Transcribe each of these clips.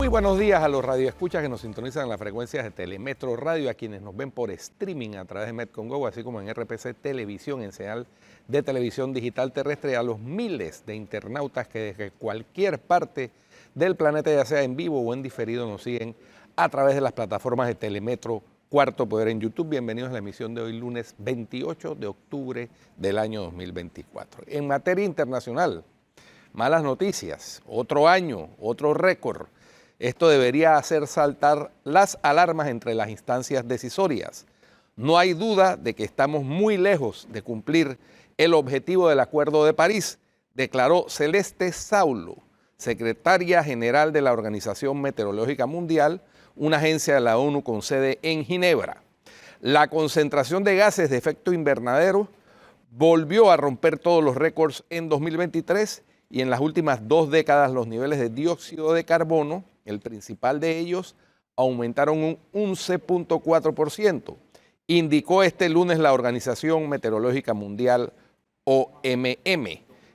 buenos días a los radioescuchas que nos sintonizan en las frecuencias de Telemetro Radio, a quienes nos ven por streaming a través de Metcongo, así como en RPC Televisión, en señal de televisión digital terrestre, a los miles de internautas que desde cualquier parte del planeta, ya sea en vivo o en diferido, nos siguen a través de las plataformas de Telemetro Cuarto Poder en YouTube. Bienvenidos a la emisión de hoy, lunes 28 de octubre del año 2024. En materia internacional, malas noticias, otro año, otro récord. Esto debería hacer saltar las alarmas entre las instancias decisorias. No hay duda de que estamos muy lejos de cumplir el objetivo del Acuerdo de París, declaró Celeste Saulo, secretaria general de la Organización Meteorológica Mundial, una agencia de la ONU con sede en Ginebra. La concentración de gases de efecto invernadero volvió a romper todos los récords en 2023 y en las últimas 2 décadas los niveles de dióxido de carbono, el principal de ellos, aumentaron un 11.4%, indicó este lunes la Organización Meteorológica Mundial, OMM,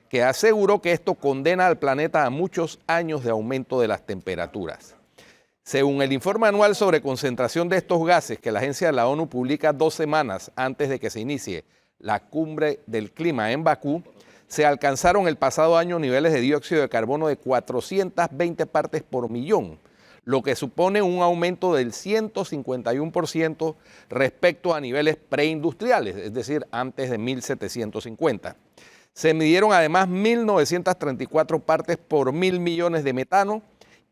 que aseguró que esto condena al planeta a muchos años de aumento de las temperaturas. Según el informe anual sobre concentración de estos gases que la agencia de la ONU publica 2 semanas antes de que se inicie la cumbre del clima en Bakú, se alcanzaron el pasado año niveles de dióxido de carbono de 420 partes por millón, lo que supone un aumento del 151% respecto a niveles preindustriales, es decir, antes de 1750. Se midieron además 1.934 partes por 1.000 millones de metano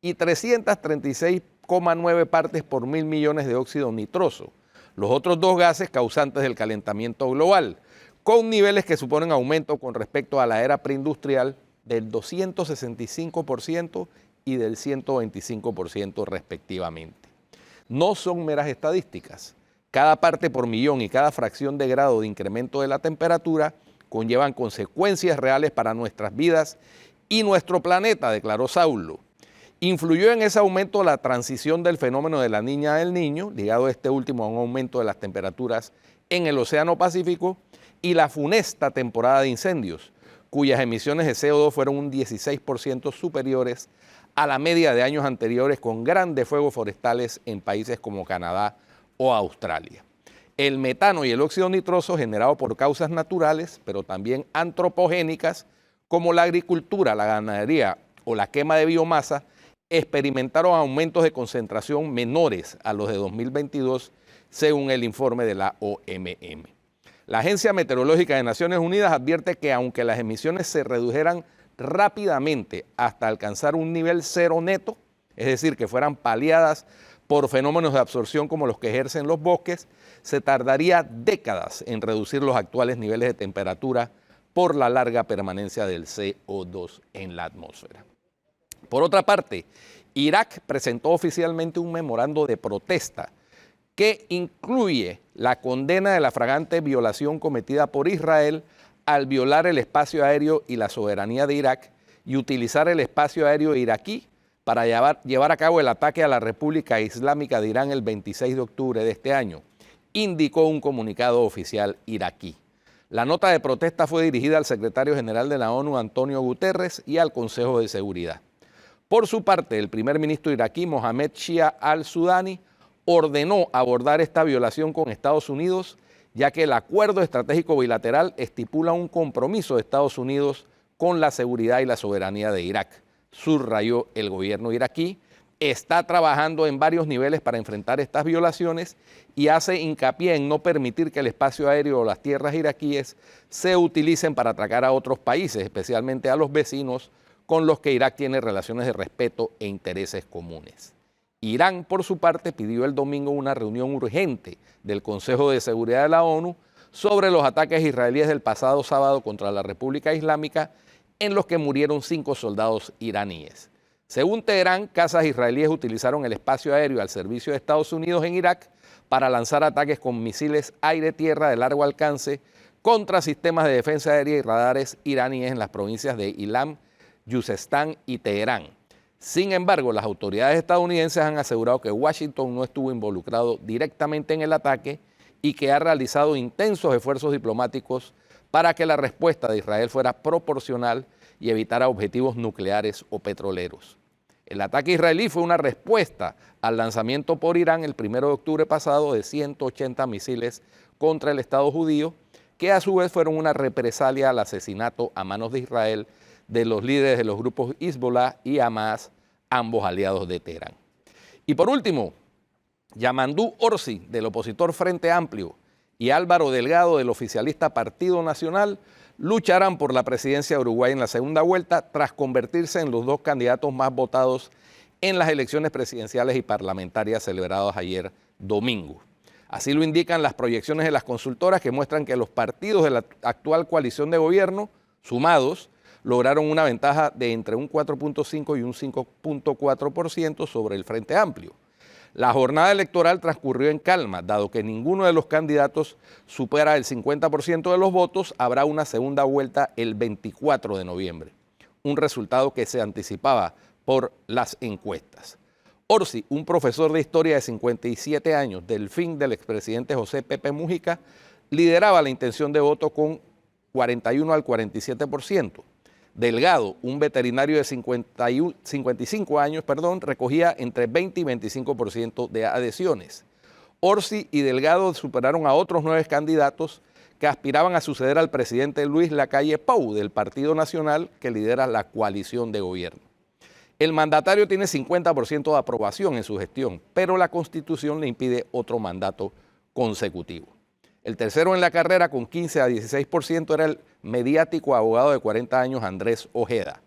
y 336,9 partes por 1.000 millones de óxido nitroso, los otros 2 gases causantes del calentamiento global, con niveles que suponen aumento con respecto a la era preindustrial del 265% y del 125% respectivamente. No son meras estadísticas. Cada parte por millón y cada fracción de grado de incremento de la temperatura conllevan consecuencias reales para nuestras vidas y nuestro planeta, declaró Saulo. Influyó en ese aumento la transición del fenómeno de la Niña del Niño, ligado este último a un aumento de las temperaturas en el Océano Pacífico, y la funesta temporada de incendios, cuyas emisiones de CO2 fueron un 16% superiores a la media de años anteriores con grandes fuegos forestales en países como Canadá o Australia. El metano y el óxido nitroso, generado por causas naturales, pero también antropogénicas, como la agricultura, la ganadería o la quema de biomasa, experimentaron aumentos de concentración menores a los de 2022, según el informe de la OMM. La Agencia Meteorológica de Naciones Unidas advierte que aunque las emisiones se redujeran rápidamente hasta alcanzar un nivel cero neto, es decir, que fueran paliadas por fenómenos de absorción como los que ejercen los bosques, se tardaría décadas en reducir los actuales niveles de temperatura por la larga permanencia del CO2 en la atmósfera. Por otra parte, Irak presentó oficialmente un memorando de protesta que incluye la condena de la flagrante violación cometida por Israel al violar el espacio aéreo y la soberanía de Irak y utilizar el espacio aéreo iraquí para llevar a cabo el ataque a la República Islámica de Irán el 26 de octubre de este año, indicó un comunicado oficial iraquí. La nota de protesta fue dirigida al secretario general de la ONU, Antonio Guterres, y al Consejo de Seguridad. Por su parte, el primer ministro iraquí, Mohamed Shia al-Sudani, ordenó abordar esta violación con Estados Unidos, ya que el acuerdo estratégico bilateral estipula un compromiso de Estados Unidos con la seguridad y la soberanía de Irak. Subrayó el gobierno iraquí, está trabajando en varios niveles para enfrentar estas violaciones y hace hincapié en no permitir que el espacio aéreo o las tierras iraquíes se utilicen para atacar a otros países, especialmente a los vecinos con los que Irak tiene relaciones de respeto e intereses comunes. Irán, por su parte, pidió el domingo una reunión urgente del Consejo de Seguridad de la ONU sobre los ataques israelíes del pasado sábado contra la República Islámica, en los que murieron 5 soldados iraníes. Según Teherán, cazas israelíes utilizaron el espacio aéreo al servicio de Estados Unidos en Irak para lanzar ataques con misiles aire-tierra de largo alcance contra sistemas de defensa aérea y radares iraníes en las provincias de Ilam, Yuzestán y Teherán. Sin embargo, las autoridades estadounidenses han asegurado que Washington no estuvo involucrado directamente en el ataque y que ha realizado intensos esfuerzos diplomáticos para que la respuesta de Israel fuera proporcional y evitara objetivos nucleares o petroleros. El ataque israelí fue una respuesta al lanzamiento por Irán el 1 de octubre pasado de 180 misiles contra el Estado judío, que a su vez fueron una represalia al asesinato a manos de Israel de los líderes de los grupos Hezbollah y Hamas, ambos aliados de Teherán. Y por último, Yamandú Orsi, del opositor Frente Amplio, y Álvaro Delgado, del oficialista Partido Nacional, lucharán por la presidencia de Uruguay en la segunda vuelta tras convertirse en los dos candidatos más votados en las elecciones presidenciales y parlamentarias celebradas ayer domingo. Así lo indican las proyecciones de las consultoras que muestran que los partidos de la actual coalición de gobierno, sumados, lograron una ventaja de entre un 4.5 y un 5.4% sobre el Frente Amplio. La jornada electoral transcurrió en calma, dado que ninguno de los candidatos supera el 50% de los votos. Habrá una segunda vuelta el 24 de noviembre, un resultado que se anticipaba por las encuestas. Orsi, un profesor de historia de 57 años, del fin del expresidente José Pepe Mujica, lideraba la intención de voto con 41 al 47%. Delgado, un veterinario de 55 años, recogía entre 20 y 25% de adhesiones. Orsi y Delgado superaron a otros 9 candidatos que aspiraban a suceder al presidente Luis Lacalle Pou, del Partido Nacional, que lidera la coalición de gobierno. El mandatario tiene 50% de aprobación en su gestión, pero la Constitución le impide otro mandato consecutivo. El tercero en la carrera, con 15 a 16%, era el mediático abogado de 40 años Andrés Ojeda,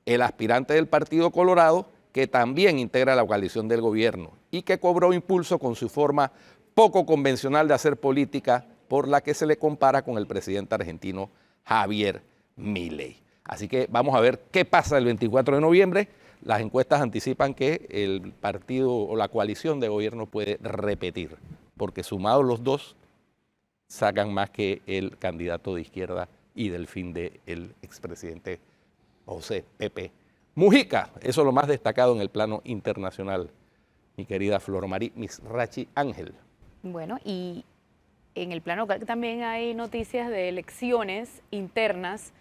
el aspirante del Partido Colorado, que también integra la coalición del gobierno y que cobró impulso con su forma poco convencional de hacer política, por la que se le compara con el presidente argentino Javier Milei. Así que vamos a ver qué pasa el 24 de noviembre. Las encuestas anticipan que el partido o la coalición de gobierno puede repetir, porque sumados los dos, sacan más que el candidato de izquierda y del fin del expresidente José Pepe Mujica. Eso es lo más destacado en el plano internacional, mi querida Flor Marí Misrachi Ángel. Bueno, y en el plano local también hay noticias de elecciones internas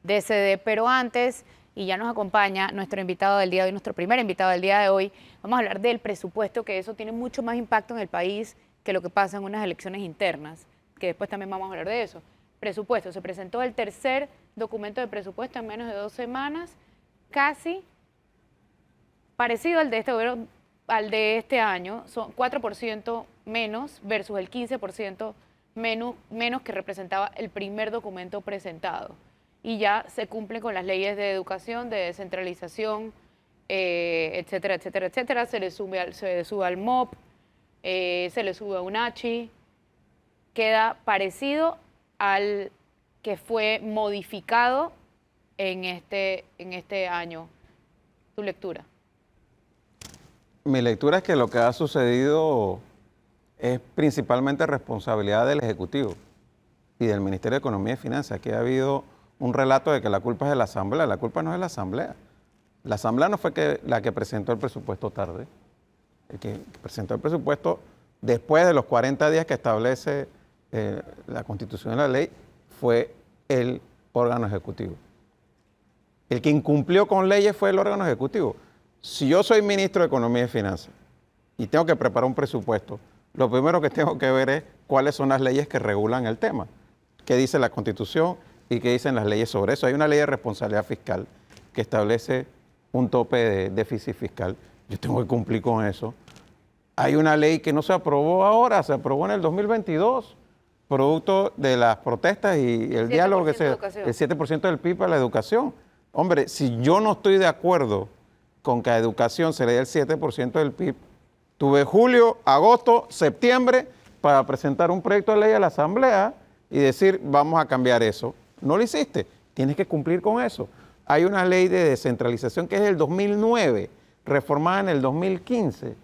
de CD, pero antes, y ya nos acompaña nuestro invitado del día de hoy, nuestro primer invitado del día de hoy, vamos a hablar del presupuesto, que eso tiene mucho más impacto en el país que lo que pasa en unas elecciones internas, que después también vamos a hablar de eso. Presupuesto, se presentó el tercer documento de presupuesto en menos de 2 semanas, casi parecido al de este gobierno, al de este año, son 4% menos versus el 15% menos que representaba el primer documento presentado. Y ya se cumple con las leyes de educación, de descentralización, etcétera, etcétera, etcétera. Se le sube al MOP, se le sube a UNACHI. Queda parecido al que fue modificado en este año. ¿Tu lectura? Mi lectura es que lo que ha sucedido es principalmente responsabilidad del Ejecutivo y del Ministerio de Economía y Finanzas, que ha habido un relato de que la culpa es de la Asamblea. La culpa no es de la Asamblea. La Asamblea no fue la que presentó el presupuesto tarde. El que presentó el presupuesto después de los 40 días que establece la Constitución y la ley fue el órgano ejecutivo. El que incumplió con leyes fue el órgano ejecutivo. Si yo soy ministro de Economía y Finanzas y tengo que preparar un presupuesto, lo primero que tengo que ver es cuáles son las leyes que regulan el tema, qué dice la Constitución y qué dicen las leyes sobre eso. Hay una ley de responsabilidad fiscal que establece un tope de déficit fiscal. Yo tengo que cumplir con eso. Hay una ley que no se aprobó ahora, se aprobó en el 2022, producto de las protestas y el diálogo que el 7% del PIB a la educación. Hombre, si yo no estoy de acuerdo con que a educación se le dé el 7% del PIB, tuve julio, agosto, septiembre para presentar un proyecto de ley a la Asamblea y decir, vamos a cambiar eso. No lo hiciste, tienes que cumplir con eso. Hay una ley de descentralización que es del 2009, reformada en el 2015,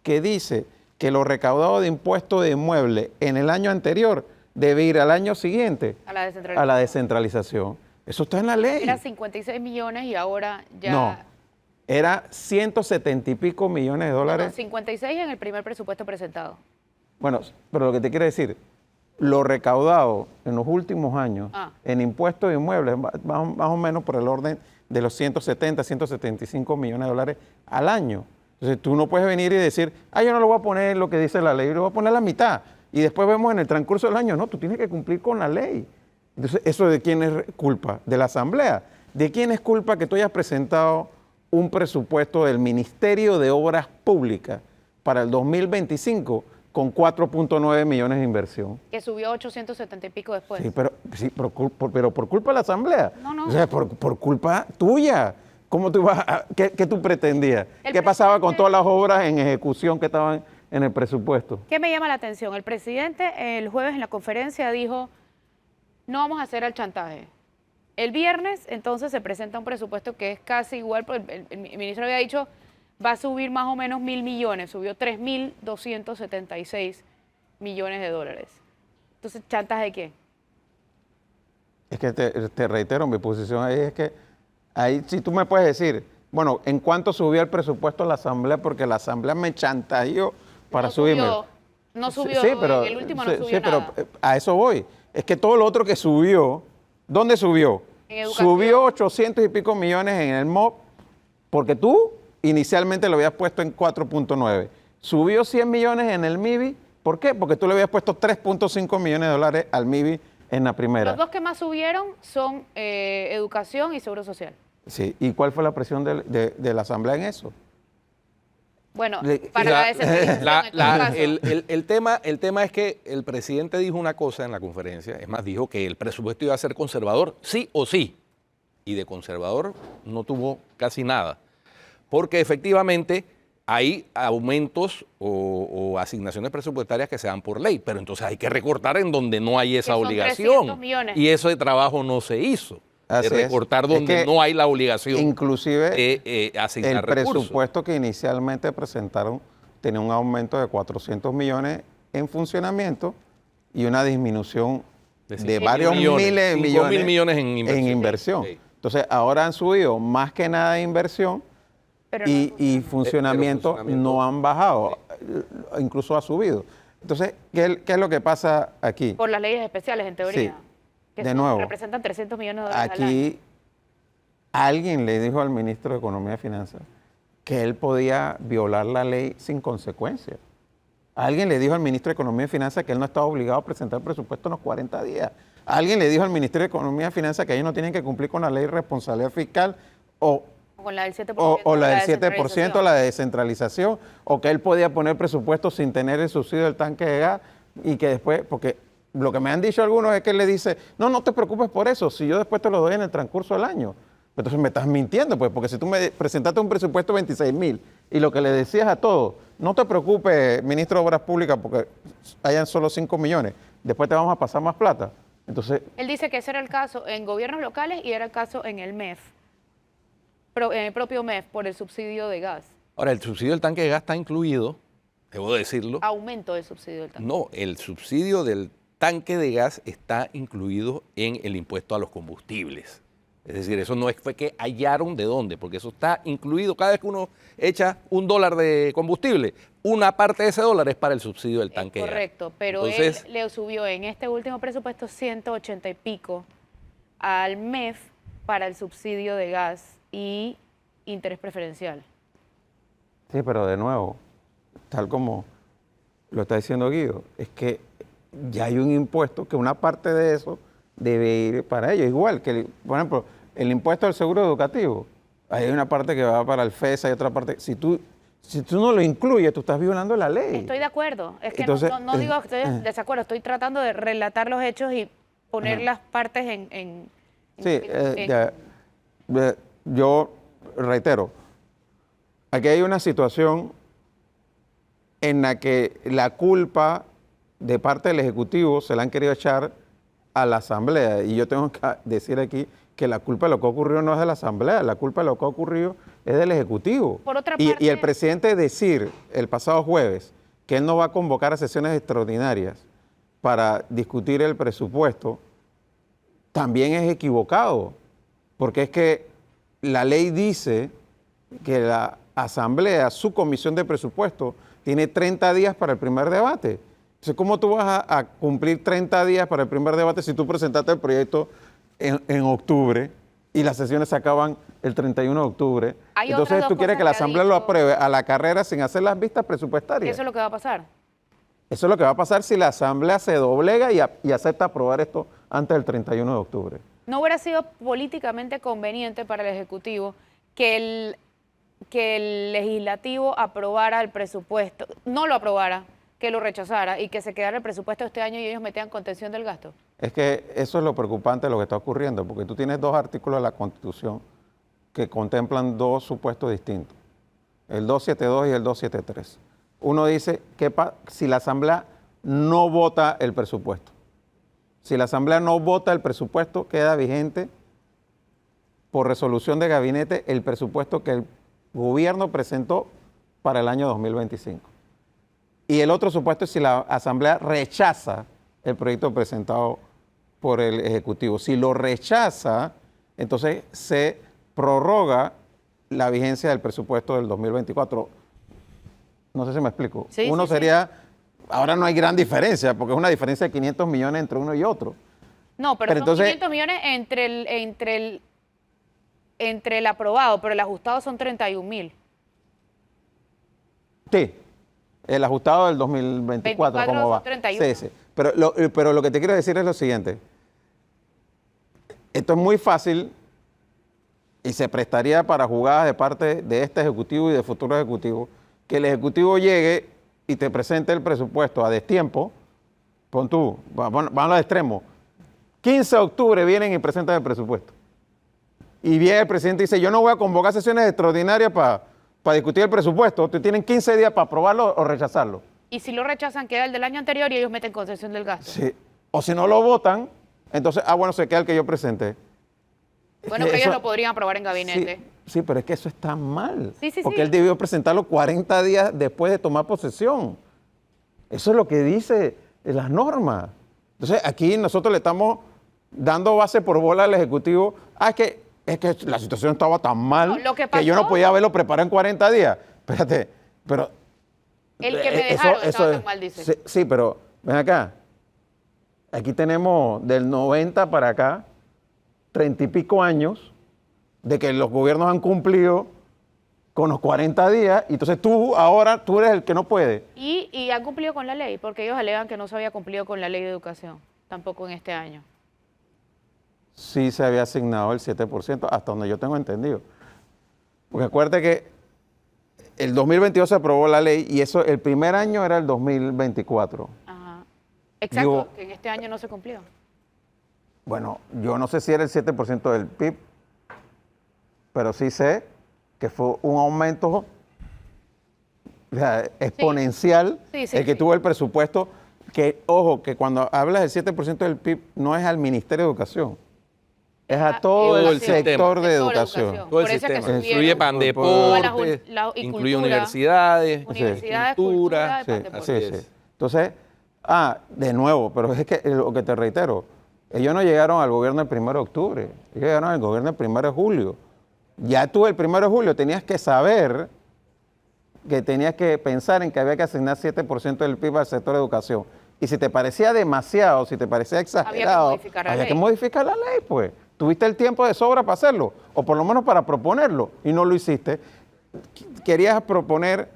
que dice que lo recaudado de impuesto de inmueble en el año anterior debe ir al año siguiente a la descentralización. Eso está en la ley. Era 56 millones y ahora ya... No, era 170 y pico millones de dólares. No, 56 en el primer presupuesto presentado. Bueno, pero lo que te quiero decir, lo recaudado en los últimos años en impuestos de inmuebles, más o menos por el orden de los 170, 175 millones de dólares al año. Entonces tú no puedes venir y decir, yo no lo voy a poner lo que dice la ley, yo lo voy a poner la mitad. Y después vemos en el transcurso del año, no, tú tienes que cumplir con la ley. Entonces, ¿eso de quién es culpa? ¿De la Asamblea? ¿De quién es culpa que tú hayas presentado un presupuesto del Ministerio de Obras Públicas para el 2025 con 4.9 millones de inversión? Que subió 870 y pico después. Sí, pero por culpa de la Asamblea. No. O sea, por culpa tuya. ¿Cómo tú ibas qué tú pretendías? ¿Qué pasaba con todas las obras en ejecución que estaban en el presupuesto? ¿Qué me llama la atención? El presidente el jueves en la conferencia dijo, no vamos a hacer el chantaje. El viernes entonces se presenta un presupuesto que es casi igual, el ministro había dicho, va a subir más o menos 1.000 millones, subió 3.276 millones de dólares. Entonces, ¿chantaje de qué? Es que te reitero, mi posición ahí es que, ahí si tú me puedes decir, bueno, ¿en cuánto subió el presupuesto a la Asamblea? Porque la Asamblea me chantajeó para subirme. No subió, sí, pero, el último no subió nada. Pero a eso voy. Es que todo lo otro que subió, ¿dónde subió? En educación. Subió 800 y pico millones en el MOP, porque tú inicialmente lo habías puesto en 4.9. Subió 100 millones en el MIBI, ¿por qué? Porque tú le habías puesto 3.5 millones de dólares al MIBI en la primera. Los dos que más subieron son educación y seguro social. Sí, ¿y cuál fue la presión de la Asamblea en eso? Bueno, para la descentralización. El tema es que el presidente dijo una cosa en la conferencia, es más, dijo que el presupuesto iba a ser conservador, sí o sí, y de conservador no tuvo casi nada, porque efectivamente hay aumentos o asignaciones presupuestarias que se dan por ley, pero entonces hay que recortar en donde no hay esa obligación, y eso de trabajo no se hizo. De recortar donde no hay la obligación inclusive de asignar recursos. El presupuesto que inicialmente presentaron tenía un aumento de 400 millones en funcionamiento y una disminución de varios miles de millones, 5.000 millones en inversión. Sí. Entonces ahora han subido más que nada de inversión y funcionamiento no han bajado, incluso ha subido. Entonces, ¿qué es lo que pasa aquí? Por las leyes especiales, en teoría. Sí. Que de nuevo, representan 300 millones de dólares al aquí año. alguien le dijo al ministro de Economía y Finanzas que él podía violar la ley sin consecuencias. Alguien le dijo al ministro de Economía y Finanzas que él no estaba obligado a presentar el presupuesto en los 40 días. Alguien le dijo al Ministerio de Economía y Finanzas que ellos no tienen que cumplir con la ley de responsabilidad fiscal o con la del 7%, o la del 7%, la de descentralización, o que él podía poner presupuesto sin tener el subsidio del tanque de gas y que después, porque lo que me han dicho algunos es que él le dice, no te preocupes por eso, si yo después te lo doy en el transcurso del año. Entonces me estás mintiendo, pues, porque si tú me presentaste un presupuesto de 26.000 y lo que le decías a todos, no te preocupes, ministro de Obras Públicas, porque hayan solo 5 millones, después te vamos a pasar más plata. Entonces, él dice que ese era el caso en gobiernos locales y era el caso en el MEF, en el propio MEF, por el subsidio de gas. Ahora, el subsidio del tanque de gas está incluido, debo decirlo. Aumento del subsidio del tanque. No, el subsidio del tanque de gas está incluido en el impuesto a los combustibles. Es decir, eso no fue que hallaron de dónde, porque eso está incluido. Cada vez que uno echa $1 de combustible, una parte de ese dólar es para el subsidio del tanque de gas. Correcto, pero entonces, él le subió en este último presupuesto 180 y pico al MEF para el subsidio de gas y interés preferencial. Sí, pero de nuevo, tal como lo está diciendo Guido, es que ya hay un impuesto que una parte de eso debe ir para ellos. Igual que, por ejemplo, el impuesto al seguro educativo. Hay una parte que va para el FES, hay otra parte. Si tú no lo incluyes, tú estás violando la ley. Estoy de acuerdo. Es que entonces, no digo que estoy en desacuerdo, estoy tratando de relatar los hechos y poner las partes yo reitero, aquí hay una situación en la que la culpa de parte del Ejecutivo se la han querido echar a la Asamblea. Y yo tengo que decir aquí que la culpa de lo que ocurrió no es de la Asamblea, la culpa de lo que ocurrió es del Ejecutivo. Por otra parte, y el presidente decir el pasado jueves que él no va a convocar a sesiones extraordinarias para discutir el presupuesto, también es equivocado, porque es que la ley dice que la Asamblea, su comisión de presupuesto, tiene 30 días para el primer debate. Entonces, ¿cómo tú vas a cumplir 30 días para el primer debate si tú presentaste el proyecto en octubre y las sesiones se acaban el 31 de octubre? Hay otras Entonces, dos tú quieres cosas que la que ha Asamblea lo dicho- apruebe a la carrera sin hacer las vistas presupuestarias. Eso es lo que va a pasar. Eso es lo que va a pasar si la Asamblea se doblega y acepta aprobar esto antes del 31 de octubre. ¿No hubiera sido políticamente conveniente para el Ejecutivo que el Legislativo aprobara el presupuesto, no lo aprobara, que lo rechazara y que se quedara el presupuesto este año y ellos metían contención del gasto? Es que eso es lo preocupante de lo que está ocurriendo, porque tú tienes dos artículos de la Constitución que contemplan dos supuestos distintos, el 272 y el 273. Uno dice que si la Asamblea no vota el presupuesto. Si la Asamblea no vota el presupuesto, queda vigente por resolución de gabinete el presupuesto que el gobierno presentó para el año 2025. Y el otro supuesto es si la Asamblea rechaza el proyecto presentado por el Ejecutivo. Si lo rechaza, entonces se prorroga la vigencia del presupuesto del 2024. No sé si me explico. Sí, Uno sí, sí. sería, ahora no hay gran diferencia, porque es una diferencia de 500 millones entre uno y otro. No, pero Pero son entonces- 500 millones entre el aprobado, pero el ajustado son 31.000. Sí, el ajustado del 2024, 24 ¿cómo va? son 31. Sí, sí. Pero lo que te quiero decir es lo siguiente. Esto es muy fácil y se prestaría para jugadas de parte de este Ejecutivo y de futuro Ejecutivo, que el Ejecutivo llegue y te presente el presupuesto a destiempo. Pon tú, vamos al extremo. 15 de octubre vienen y presentan el presupuesto. Y viene el presidente y dice, yo no voy a convocar sesiones extraordinarias para discutir el presupuesto. Ustedes tienen 15 días para aprobarlo o rechazarlo. Y si lo rechazan, queda el del año anterior y ellos meten concesión del gasto. Sí. O si no lo votan, entonces, bueno, se queda el que yo presenté. Bueno, pero Eso- ellos lo podrían aprobar en gabinete. Sí, pero es que eso está mal. Sí, sí, porque sí. él debió presentarlo 40 días después de tomar posesión. Eso es lo que dice las normas. Entonces, aquí nosotros le estamos dando base por bola al Ejecutivo. Es que la situación estaba tan mal No, lo que yo no pasó- podía haberlo preparado en 40 días. Espérate, pero... El que me dejaron estaba tan mal, dice. Sí, sí, pero ven acá. Aquí tenemos del 90 para acá 30 y pico años de que los gobiernos han cumplido con los 40 días y entonces tú eres el que no puede. Y han cumplido con la ley, porque ellos alegan que no se había cumplido con la ley de educación, tampoco en este año. Sí se había asignado el 7%, hasta donde yo tengo entendido. Porque acuérdate que el 2022 se aprobó la ley y eso, el primer año era el 2024. Ajá. Exacto, Digo- que en este año no se cumplió. Bueno, yo no sé si era el 7% del PIB, pero sí sé que fue un aumento, o sea, exponencial Sí, sí, el que sí. tuvo el presupuesto, que, ojo, que cuando hablas del 7% del PIB no es al Ministerio de Educación, es a todo el educación, sector de de toda la educación. educación. Todo el Por eso es que sistema. subieron Incluye pan todas deporte, y incluye cultura. universidades, Universidades, cultura. cultura y pan Sí, deporte. sí, sí. Entonces, de nuevo, pero es que lo que te reitero, ellos no llegaron al gobierno el 1 de octubre, ellos llegaron al gobierno el 1 de julio. Ya tú el 1 de julio tenías que saber que tenías que pensar en que había que asignar 7% del PIB al sector de educación. Y si te parecía demasiado, si te parecía exagerado, modificar la había que ley. modificar la ley, pues. Tuviste el tiempo de sobra para hacerlo, o por lo menos para proponerlo, y no lo hiciste. Querías proponer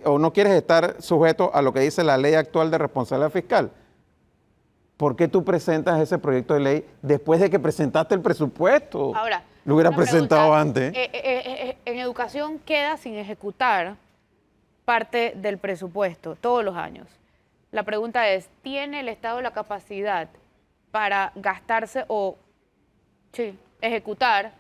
o no quieres estar sujeto a lo que dice la ley actual de responsabilidad fiscal. ¿Por qué tú presentas ese proyecto de ley después de que presentaste el presupuesto? Ahora, lo hubieras una presentado pregunta. antes. En educación queda sin ejecutar parte del presupuesto todos los años. La pregunta es, ¿tiene el Estado la capacidad para gastarse o ejecutar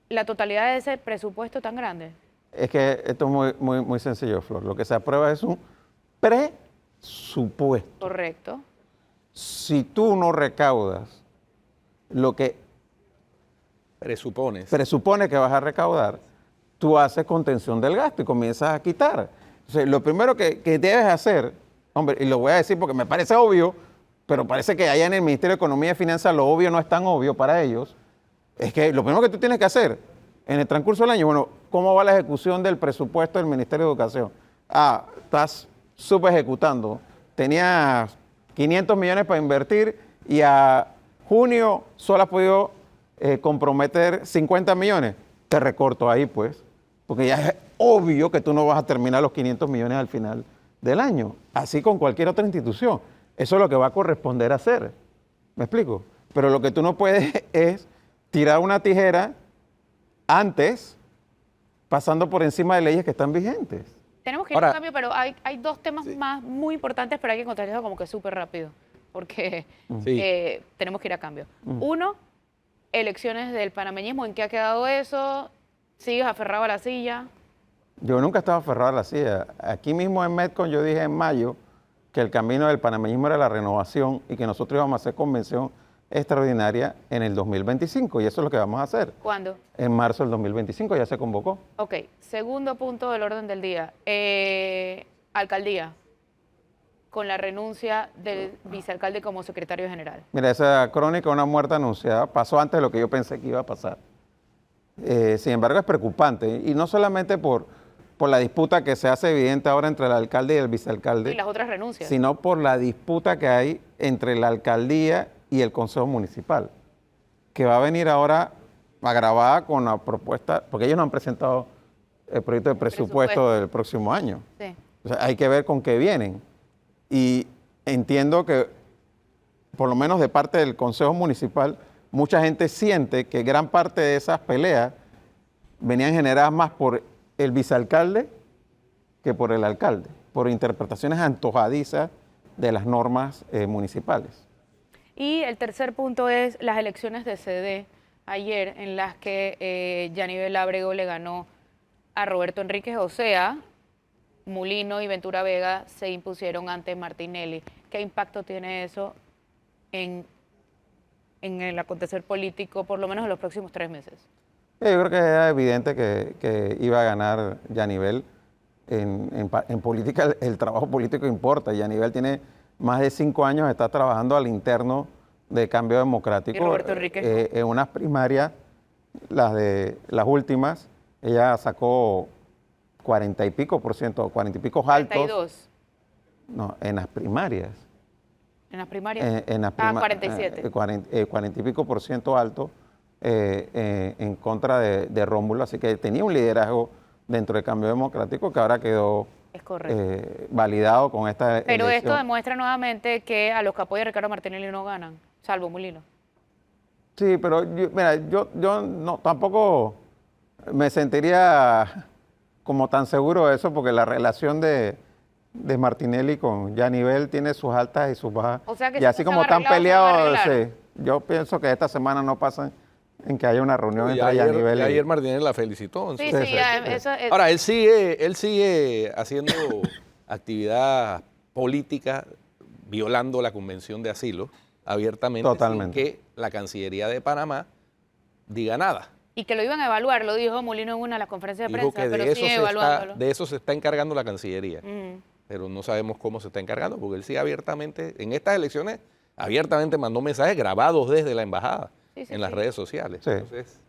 la totalidad de ese presupuesto tan grande? Es que esto es muy sencillo, Flor. Lo que se aprueba es un presupuesto. Correcto. Si tú no recaudas lo que Presupones. presupone que vas a recaudar, tú haces contención del gasto y comienzas a quitar. Entonces, lo primero que debes hacer, hombre, y lo voy a decir porque me parece obvio, pero parece que allá en el Ministerio de Economía y Finanzas lo obvio no es tan obvio para ellos, es que lo primero que tú tienes que hacer en el transcurso del año, bueno, ¿cómo va la ejecución del presupuesto del Ministerio de Educación? Estás subejecutando. tenía 500 millones para invertir y a junio solo has podido comprometer 50 millones. Te recorto ahí, pues, porque ya es obvio que tú no vas a terminar los 500 millones al final del año. Así con cualquier otra institución. Eso es lo que va a corresponder hacer. ¿Me explico? Pero lo que tú no puedes es tirar una tijera antes, pasando por encima de leyes que están vigentes. Tenemos que ir a un cambio, pero hay dos temas más muy importantes, pero hay que contestarlos como que súper rápido, porque tenemos que ir a cambio. Uno, elecciones del panameñismo, ¿en qué ha quedado eso? ¿Sigues aferrado a la silla? Yo nunca estaba aferrado a la silla. Aquí mismo en Metcon yo dije en mayo que el camino del panameñismo era la renovación y que nosotros íbamos a hacer convención extraordinaria en el 2025 y eso es lo que vamos a hacer. ¿Cuándo? En marzo del 2025 ya se convocó. Ok, segundo punto del orden del día. Alcaldía, con la renuncia del vicealcalde como secretario general. Mira, esa crónica, una muerte anunciada, pasó antes de lo que yo pensé que iba a pasar. Sin embargo, es preocupante y no solamente por la disputa que se hace evidente ahora entre el alcalde y el vicealcalde. Y las otras renuncias. Sino por la disputa que hay entre la alcaldía y el Consejo Municipal, que va a venir ahora agravada con la propuesta, porque ellos no han presentado el proyecto de presupuesto del próximo año. Sí. O sea, hay que ver con qué vienen. Y entiendo que, por lo menos de parte del Consejo Municipal, mucha gente siente que gran parte de esas peleas venían generadas más por el vicealcalde que por el alcalde, por interpretaciones antojadizas de las normas municipales. Y el tercer punto es las elecciones de CD ayer, en las que Yanivel Ábrego le ganó a Roberto Enríquez, o sea, Mulino y Ventura Vega se impusieron ante Martinelli. ¿Qué impacto tiene eso en el acontecer político, por lo menos en los próximos 3 meses? Yo creo que era evidente que iba a ganar Yanivel. En política el trabajo político importa. Yanivel tiene más de 5 años, está trabajando al interno de Cambio Democrático. ¿Y Roberto Enríquez? En unas primarias, las últimas, ella sacó 40 y pico por ciento, 40 y pico altos. 42. No, en las primarias. ¿En las primarias? 47. 40 y pico por ciento alto en contra de Rómulo, así que tenía un liderazgo dentro del Cambio Democrático que ahora quedó validado con esta Pero elección. esto demuestra nuevamente que a los que apoya Ricardo Martinelli no ganan, salvo Mulino. Sí, pero yo no, tampoco me sentiría como tan seguro de eso, porque la relación de Martinelli con Yanivel tiene sus altas y sus bajas. O sea que y si así no como se han están arreglado, peleados, se van a arreglar. yo pienso que esta semana no pasan en que haya una reunión Y entre Yanivel y... ayer Martínez la felicitó. Sí, Sí, sí, sí. eso es. Ahora, él sigue haciendo actividad política, violando la Convención de Asilo abiertamente, Totalmente. sin que la Cancillería de Panamá diga nada. Y que lo iban a evaluar, lo dijo Mulino en una de las conferencias de Dijo prensa, que pero sigue evaluándolo. de eso se está encargando la Cancillería, Ujú. pero no sabemos cómo se está encargando, porque él sigue abiertamente, en estas elecciones, abiertamente mandó mensajes grabados desde la embajada Sí, en las redes sociales. Sí. Entonces,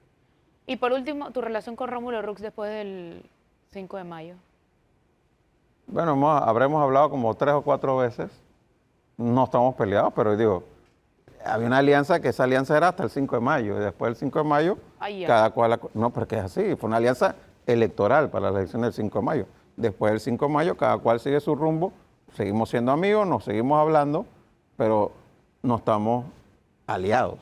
Y por último, tu relación con Rómulo Rux después del 5 de mayo. Bueno, habremos hablado como 3 o 4 veces. No estamos peleados, pero digo, había una alianza que esa alianza era hasta el 5 de mayo. Y después del 5 de mayo, Ay, ya. cada cual... No, porque es así. Fue una alianza electoral para la elección del 5 de mayo. Después del 5 de mayo, cada cual sigue su rumbo. Seguimos siendo amigos, nos seguimos hablando, pero no estamos aliados.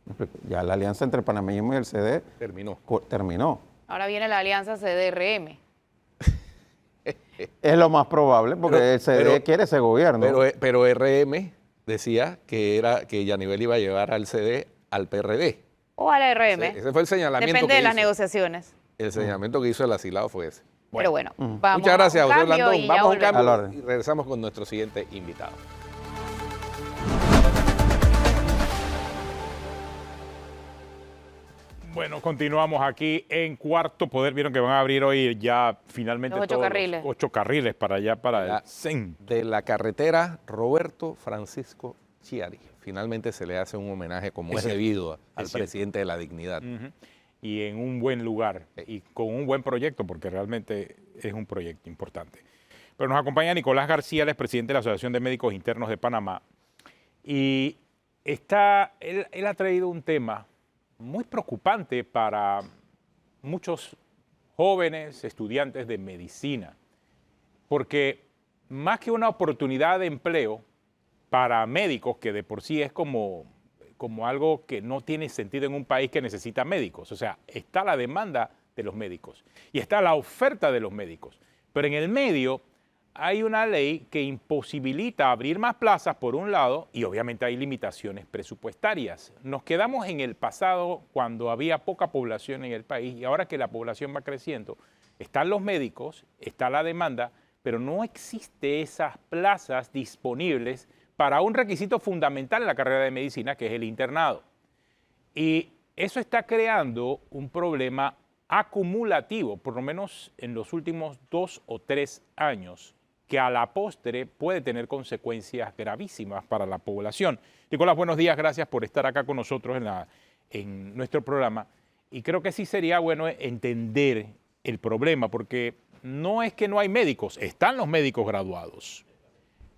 ¿Me explico? Ya la alianza entre el panameñismo y el CD terminó. terminó. Ahora viene la alianza CDRM. Es lo más probable, porque Pero- el CD pero- quiere ese gobierno. Pero RM decía que Yanivel iba a llevar al CD al PRD. O a la RM. Ese fue el señalamiento Depende que de las hizo. negociaciones. El señalamiento que hizo el asilado fue ese. Pero bueno, vamos Muchas gracias, a un José cambio Blandón. y ya Vamos a un volvemos. Al cambio orden. y regresamos con nuestro siguiente invitado. Bueno, continuamos aquí en Cuarto Poder. Vieron que van a abrir hoy ya finalmente Los 8 todos carriles. los 8 carriles para allá, para Ya. el CEN. De la carretera Roberto Francisco Chiari. Finalmente se le hace un homenaje como es debido al cierto. presidente de la dignidad. Ujú. Y en un buen lugar y con un buen proyecto, porque realmente es un proyecto importante. Pero nos acompaña Nicolás García, él es presidente de la Asociación de Médicos Internos de Panamá. Y él ha traído un tema muy preocupante para muchos jóvenes estudiantes de medicina, porque más que una oportunidad de empleo para médicos, que de por sí es como algo que no tiene sentido en un país que necesita médicos, o sea, está la demanda de los médicos y está la oferta de los médicos, pero en el medio hay una ley que imposibilita abrir más plazas por un lado y obviamente hay limitaciones presupuestarias. Nos quedamos en el pasado cuando había poca población en el país y ahora que la población va creciendo, están los médicos, está la demanda, pero no existe esas plazas disponibles para un requisito fundamental en la carrera de medicina, que es el internado. Y eso está creando un problema acumulativo, por lo menos en los últimos 2 o 3 años, que a la postre puede tener consecuencias gravísimas para la población. Nicolás, buenos días, gracias por estar acá con nosotros en nuestro programa. Y creo que sí sería bueno entender el problema, porque no es que no hay médicos, están los médicos graduados.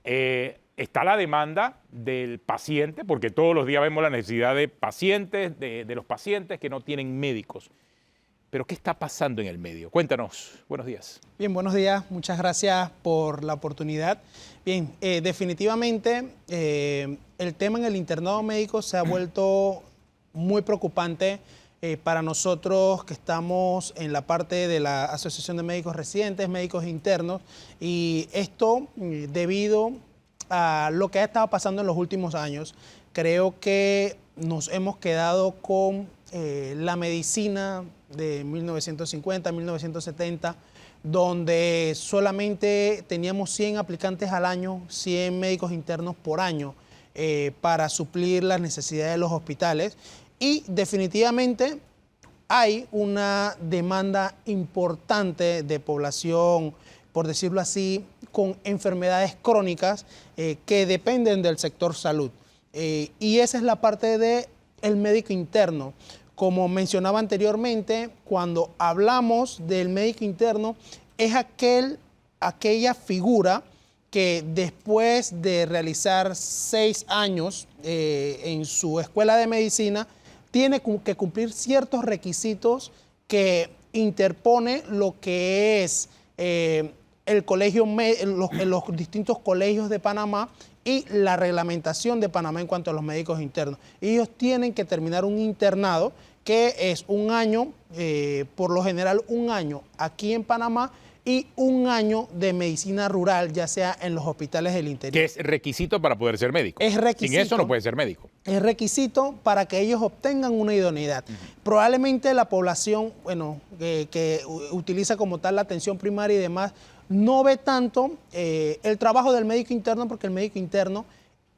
Está la demanda del paciente, porque todos los días vemos la necesidad de pacientes, de los pacientes que no tienen médicos. Pero ¿qué está pasando en el medio? Cuéntanos. Buenos días. Bien, buenos días. Muchas gracias por la oportunidad. Bien, definitivamente el tema en el internado médico se ha vuelto muy preocupante para nosotros que estamos en la parte de la Asociación de Médicos Residentes, Médicos Internos, y esto debido a lo que ha estado pasando en los últimos años. Creo que nos hemos quedado con la medicina de 1950, 1970, donde solamente teníamos 100 aplicantes al año, 100 médicos internos por año para suplir las necesidades de los hospitales. Y definitivamente hay una demanda importante de población, por decirlo así, con enfermedades crónicas que dependen del sector salud. Y esa es la parte del médico interno. Como mencionaba anteriormente, cuando hablamos del médico interno, es aquella figura que después de realizar 6 años en su escuela de medicina, tiene que cumplir ciertos requisitos que interpone lo que es el colegio, los distintos colegios de Panamá y la reglamentación de Panamá en cuanto a los médicos internos. Ellos tienen que terminar un internado que es 1 año, por lo general 1 año aquí en Panamá y 1 año de medicina rural, ya sea en los hospitales del interior. Que es requisito para poder ser médico. Es requisito. Sin eso no puede ser médico. Es requisito para que ellos obtengan una idoneidad. Probablemente la población, bueno, que utiliza como tal la atención primaria y demás, no ve tanto el trabajo del médico interno, porque el médico interno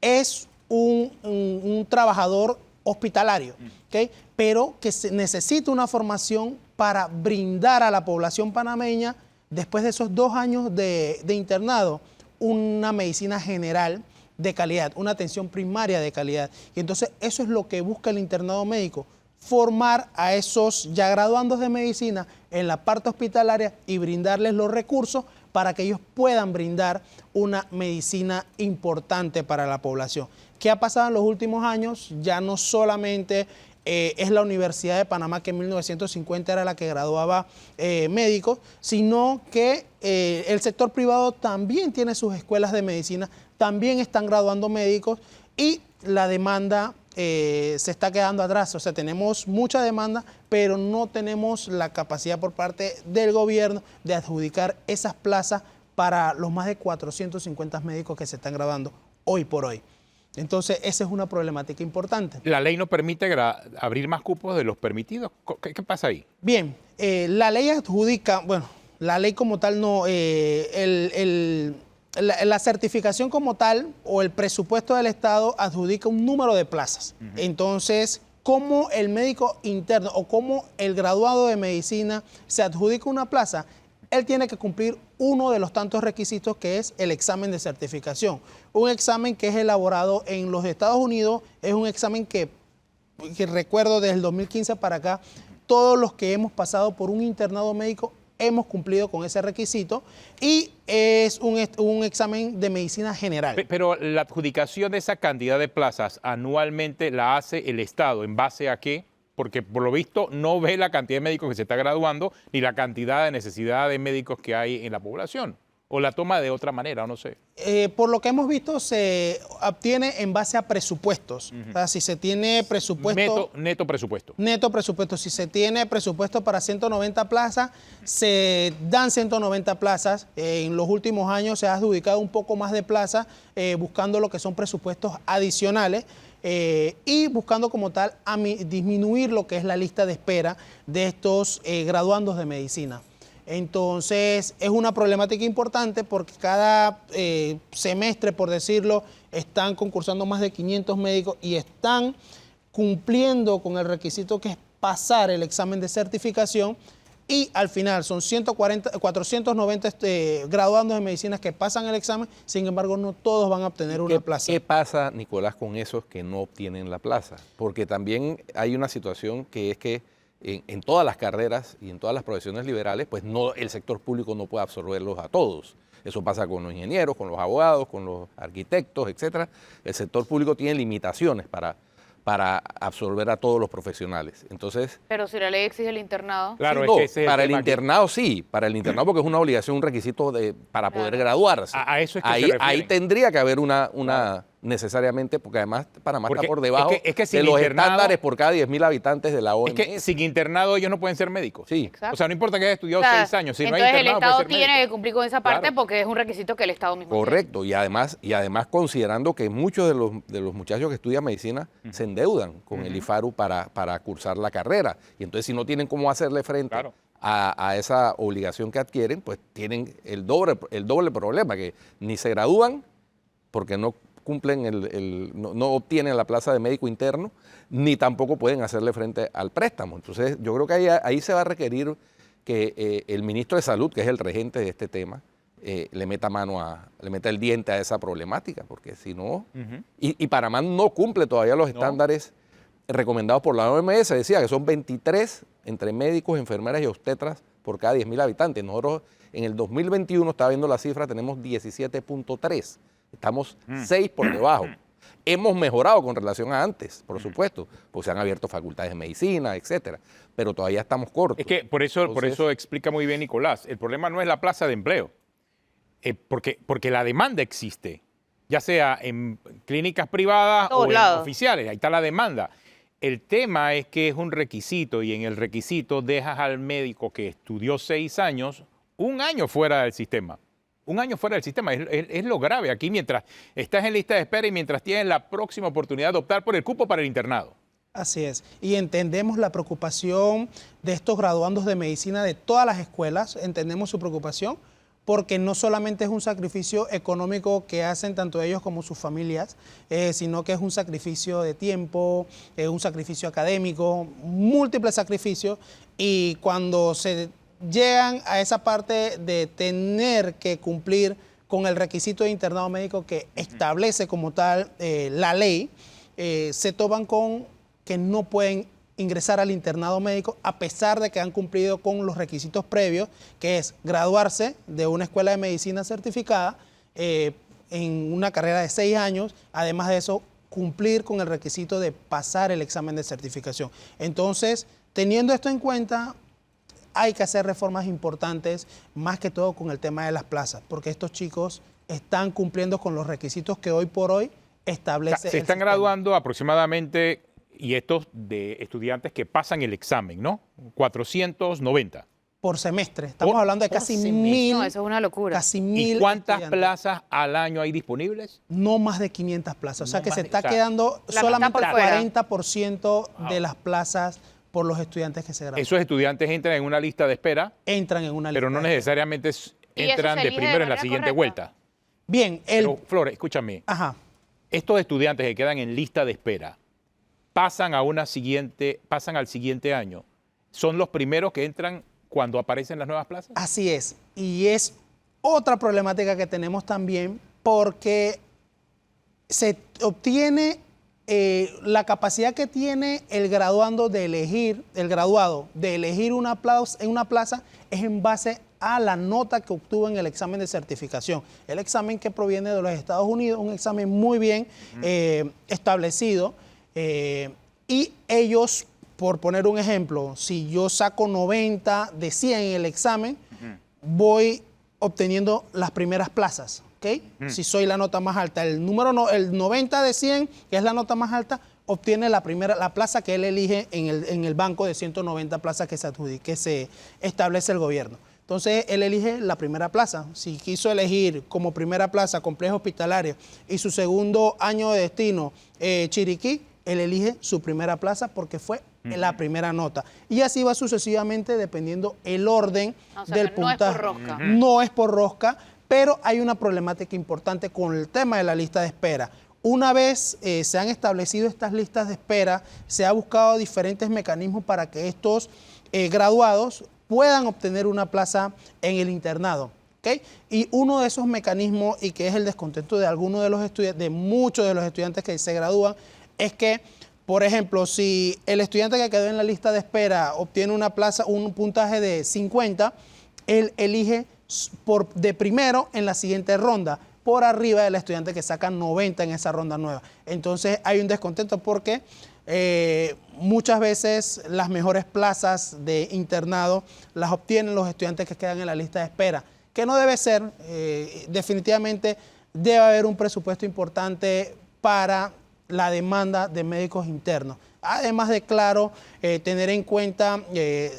es un trabajador hospitalario, ¿okay? Pero que necesita una formación para brindar a la población panameña, después de esos 2 años de internado, una medicina general de calidad, una atención primaria de calidad. Y entonces eso es lo que busca el internado médico, formar a esos ya graduandos de medicina en la parte hospitalaria y brindarles los recursos para que ellos puedan brindar una medicina importante para la población. ¿Qué ha pasado en los últimos años? Ya no solamente es la Universidad de Panamá, que en 1950 era la que graduaba médicos, sino que el sector privado también tiene sus escuelas de medicina, también están graduando médicos y la demanda se está quedando atrás. O sea, tenemos mucha demanda, pero no tenemos la capacidad por parte del gobierno de adjudicar esas plazas para los más de 450 médicos que se están graduando hoy por hoy. Entonces, esa es una problemática importante. ¿La ley no permite abrir más cupos de los permitidos? ¿Qué pasa ahí? Bien, la ley adjudica, bueno, la ley como tal no, la certificación como tal o el presupuesto del Estado adjudica un número de plazas. Entonces, ¿cómo el médico interno o cómo el graduado de medicina se adjudica una plaza? Él tiene que cumplir uno de los tantos requisitos, que es el examen de certificación. Un examen que es elaborado en los Estados Unidos, es un examen que recuerdo desde el 2015 para acá, todos los que hemos pasado por un internado médico hemos cumplido con ese requisito y es un examen de medicina general. Pero la adjudicación de esa cantidad de plazas anualmente la hace el Estado, ¿en base a qué? Porque por lo visto no ve la cantidad de médicos que se está graduando ni la cantidad de necesidad de médicos que hay en la población. O la toma de otra manera, o no sé. Por lo que hemos visto, se obtiene en base a presupuestos. O sea, si se tiene presupuesto... Neto presupuesto. Neto presupuesto. Si se tiene presupuesto para 190 plazas, se dan 190 plazas. En los últimos años se ha adjudicado un poco más de plazas, buscando lo que son presupuestos adicionales. Y buscando como tal disminuir lo que es la lista de espera de estos graduandos de medicina. Entonces, es una problemática importante porque cada semestre, por decirlo, están concursando más de 500 médicos y están cumpliendo con el requisito que es pasar el examen de certificación y al final son 490 graduandos de medicina que pasan el examen, sin embargo, no todos van a obtener una plaza. ¿Qué pasa, Nicolás, con esos que no obtienen la plaza? Porque también hay una situación que es que en todas las carreras y en todas las profesiones liberales, pues no, el sector público no puede absorberlos a todos. Eso pasa con los ingenieros, con los abogados, con los arquitectos, etcétera. El sector público tiene limitaciones para absorber a todos los profesionales. Entonces, Pero si la ley exige el internado. Claro, sí, es no, que ese es para el tema internado sí, para el internado porque es una obligación, un requisito para poder graduarse. A eso es que ahí, se refieren. ahí tendría que haber una necesariamente, porque además Panamá Porque está por debajo es que sin de los internado- estándares por cada 10.000 habitantes de la OMS. Es que sin internado ellos no pueden ser médicos. Sí. Exacto. O sea, no importa que haya estudiado O sea, 6 años, si no hay entonces internado el Estado puede ser tiene que médico. cumplir con esa parte Claro. porque es un requisito que el Estado mismo tiene. Correcto, y además considerando que muchos de los muchachos que estudian medicina se endeudan con el IFARU para cursar la carrera. Y entonces si no tienen cómo hacerle frente Claro. a esa obligación que adquieren, pues tienen el doble problema, que ni se gradúan porque no cumplen no obtienen la plaza de médico interno, ni tampoco pueden hacerle frente al préstamo. Entonces yo creo que ahí se va a requerir que el ministro de Salud, que es el regente de este tema, le meta el diente a esa problemática, porque si no, y Panamá no cumple todavía los estándares recomendados por la OMS, decía que son 23 entre médicos, enfermeras y obstetras por cada 10.000 habitantes. Nosotros en el 2021, estaba viendo la cifra, tenemos 17.3, estamos 6 por debajo. Hemos mejorado con relación a antes, por supuesto, porque se han abierto facultades de medicina, etcétera, pero todavía estamos cortos. Es que por eso Entonces, explica muy bien Nicolás, el problema no es la plaza de empleo, porque la demanda existe, ya sea en clínicas privadas Todos o en lados. oficiales, ahí está la demanda. El tema es que es un requisito y en el requisito dejas al médico que estudió 6 años, 1 año fuera del sistema. 1 año fuera del sistema, es lo grave aquí mientras estás en lista de espera y mientras tienes la próxima oportunidad de optar por el cupo para el internado. Así es. Y entendemos la preocupación de estos graduandos de medicina de todas las escuelas, entendemos su preocupación, porque no solamente es un sacrificio económico que hacen tanto ellos como sus familias, sino que es un sacrificio de tiempo, un sacrificio académico, múltiples sacrificios, y cuando se llegan a esa parte de tener que cumplir con el requisito de internado médico que establece como tal la ley, se topan con que no pueden ingresar al internado médico a pesar de que han cumplido con los requisitos previos, que es graduarse de una escuela de medicina certificada en una carrera de 6 años, además de eso, cumplir con el requisito de pasar el examen de certificación. Entonces, teniendo esto en cuenta, hay que hacer reformas importantes, más que todo con el tema de las plazas, porque estos chicos están cumpliendo con los requisitos que hoy por hoy establece O sea, el se están sistema. graduando aproximadamente, y estos de estudiantes que pasan el examen, ¿no? 490. Por semestre. Estamos Por- hablando de por casi semestre. 1.000. No, eso es una locura. Casi ¿Y 1.000 cuántas estudiantes. plazas al año hay disponibles? No más de 500 plazas. O sea No que más se de- está o sea, quedando la solamente mitad el por fuera. 40% de las plazas por los estudiantes que se gradúan. Esos estudiantes entran en una lista de espera, Entran en una lista. pero no de espera. necesariamente ¿Y eso entran se de elige de primero en la manera siguiente correcta? vuelta. Bien, Pero, Flores, escúchame. Ajá. Estos estudiantes que quedan en lista de espera pasan al siguiente año. ¿Son los primeros que entran cuando aparecen las nuevas plazas? Así es. Y es otra problemática que tenemos también porque se obtiene la capacidad que tiene el graduado de elegir una plaza es en base a la nota que obtuvo en el examen de certificación. El examen que proviene de los Estados Unidos, un examen muy bien establecido, y ellos, por poner un ejemplo, si yo saco 90 de 100 en el examen, voy obteniendo las primeras plazas. ¿Okay? Si soy la nota más alta, el 90 de 100, que es la nota más alta, obtiene la plaza que él elige en el banco de 190 plazas que se establece el gobierno. Entonces, él elige la primera plaza. Si quiso elegir como primera plaza complejo hospitalario y su segundo año de destino Chiriquí, él elige su primera plaza porque fue la primera nota. Y así va sucesivamente dependiendo el orden del puntaje. No es por rosca. No es por rosca, pero hay una problemática importante con el tema de la lista de espera. Una vez se han establecido estas listas de espera, se ha buscado diferentes mecanismos para que estos graduados puedan obtener una plaza en el internado. ¿Okay? Y uno de esos mecanismos, y que es el descontento de algunos de los estudiantes, de muchos de los estudiantes que se gradúan, es que, por ejemplo, si el estudiante que quedó en la lista de espera obtiene una plaza, un puntaje de 50, él elige de primero en la siguiente ronda, por arriba del estudiante que saca 90 en esa ronda nueva. Entonces hay un descontento porque muchas veces las mejores plazas de internado las obtienen los estudiantes que quedan en la lista de espera, que no debe ser. Definitivamente debe haber un presupuesto importante para la demanda de médicos internos. Además de, claro, tener en cuenta